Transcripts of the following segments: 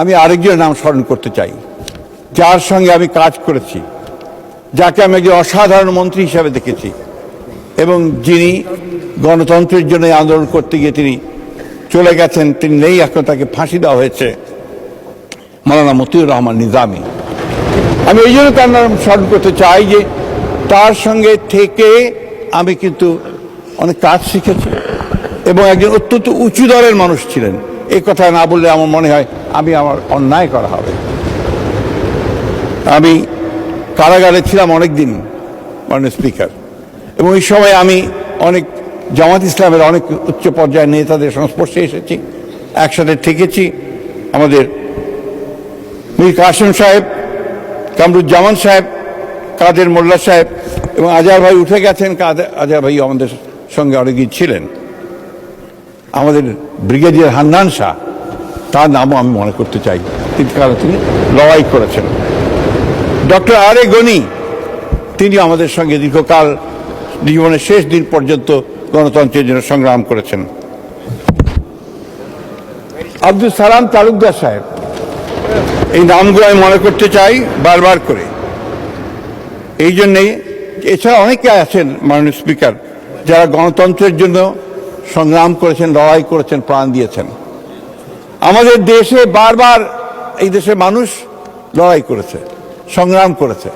আমি আরেকজনের নাম স্মরণ করতে চাই, যার সঙ্গে আমি কাজ করেছি, যাকে আমি একজন অসাধারণ মন্ত্রী হিসাবে দেখেছি এবং যিনি গণতন্ত্রের জন্য আন্দোলন করতে গিয়ে তিনি চলে গেছেন, তিনি নেই, এখন তাকে ফাঁসি দেওয়া হয়েছে, মাওলানা মতিউর রহমান নিজামী। আমি এই জন্য তার নাম স্মরণ করতে চাই যে তার সঙ্গে থেকে আমি কিন্তু অনেক কাজ শিখেছি এবং একজন অত্যন্ত উঁচু দরের মানুষ ছিলেন। এই কথা না বললে আমার মনে হয় আমার অন্যায় করা হবে। আমি কারাগারে ছিলাম অনেক দিন, মাননীয় স্পিকার, এবং এই সময় আমি অনেক জামাত ইসলামের অনেক উচ্চ পর্যায়ের নেতাদের সংস্পর্শে এসেছি, একসাথে থেকেছি। আমাদের মীর কাসেম সাহেব, কামরুজ্জামান সাহেব, কাদের মোল্লা সাহেব এবং আজহার ভাই উঠে গেছেন, আজহার ভাই আমাদের সঙ্গে অনেকদিন ছিলেন। আমাদের ব্রিগেডিয়ার হান্নান শাহ, তার নামও আমি মনে করতে চাই, তিনি লড়াই করেছেন। ডক্টর আর এ গনি, তিনি আমাদের সঙ্গে দীর্ঘকাল জীবনের শেষ দিন পর্যন্ত গণতন্ত্রের জন্য সংগ্রাম করেছেন। আব্দুল সালাম তালুকদার সাহেব, এই নামগুলো আমি মনে করতে চাই বারবার করে এই জন্যেই। এছাড়া অনেকে আছেন মাননীয় স্পিকার, যারা গণতন্ত্রের জন্য সংগ্রাম করেছেন, লড়াই করেছেন, প্রাণ দিয়েছেন। আমাদের দেশে বারবার এই দেশের মানুষ লড়াই করেছে, সংগ্রাম করেছে,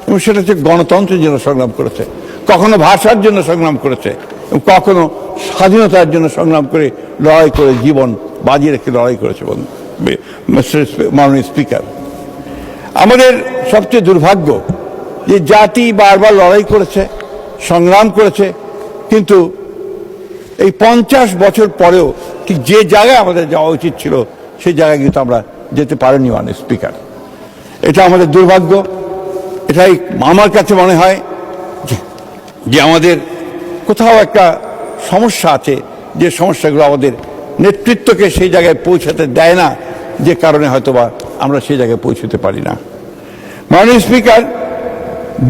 এবং সেটা হচ্ছে গণতন্ত্রের জন্য সংগ্রাম করেছে, কখনো ভাষার জন্য সংগ্রাম করেছে, এবং কখনো স্বাধীনতার জন্য সংগ্রাম করে লড়াই করে জীবন বাজি রেখে লড়াই করেছে। মাননীয় স্পিকার, আমাদের সবচেয়ে দুর্ভাগ্য যে জাতি বারবার লড়াই করেছে, সংগ্রাম করেছে, কিন্তু এই 50 বছর পরেও ঠিক যে জায়গায় আমাদের যাওয়া উচিত ছিল সেই জায়গায় কিন্তু আমরা যেতে পারিনি। মাননীয় স্পিকার, এটা আমাদের দুর্ভাগ্য। এটাই আমার কাছে মনে হয় যে আমাদের কোথাও একটা সমস্যা আছে, যে সমস্যাগুলো আমাদের নেতৃত্বকে সেই জায়গায় পৌঁছাতে দেয় না, যে কারণে হয়তোবা আমরা সেই জায়গায় পৌঁছতে পারি না। মাননীয় স্পিকার,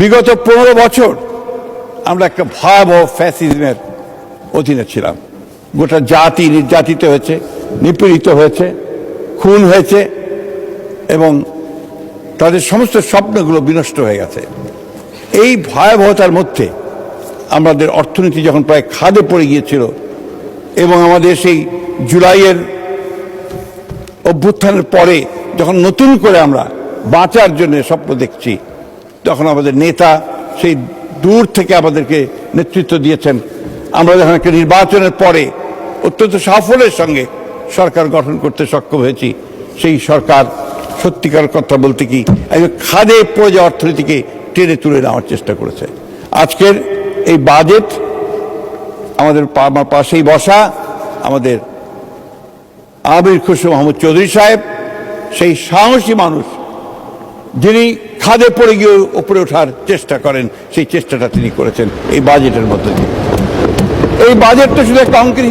বিগত 15 বছর আমরা একটা ভয়াবহ ফ্যাসিজমের অধীনে ছিলাম। গোটা জাতি নির্যাতিত হয়েছে, নিপীড়িত হয়েছে, খুন হয়েছে এবং তাদের সমস্ত স্বপ্নগুলো বিনষ্ট হয়ে গেছে। এই ভয়াবহতার মধ্যে আমাদের অর্থনীতি যখন প্রায় খাদে পড়ে গিয়েছিল এবং আমাদের সেই জুলাইয়ের অভ্যুত্থানের পরে যখন নতুন করে আমরা বাঁচার জন্য স্বপ্ন দেখছি, তখন আমাদের নেতা সেই দূর থেকে আমাদেরকে নেতৃত্ব দিয়েছেন। আমরা যখন একটা নির্বাচনের পরে অত্যন্ত সাফল্যের সঙ্গে সরকার গঠন করতে সক্ষম হয়েছি, সেই সরকার সত্যিকার কথা বলতে কি খাদে পড়ে যাওয়া অর্থনীতিকে টেনে তুলে নেওয়ার চেষ্টা করেছে। আজকের এই বাজেট, আমাদের পাশেই বসা আমাদের আমির খুশরো মাহমুদ চৌধুরী সাহেব, সেই সাহসী মানুষ যিনি খাদে পড়ে গিয়ে উপরে ওঠার চেষ্টা করেন, সেই চেষ্টাটা তিনি করেছেন এই বাজেটের মধ্যে দিয়ে। এই বাজেট তো শুধু একটা অঙ্কের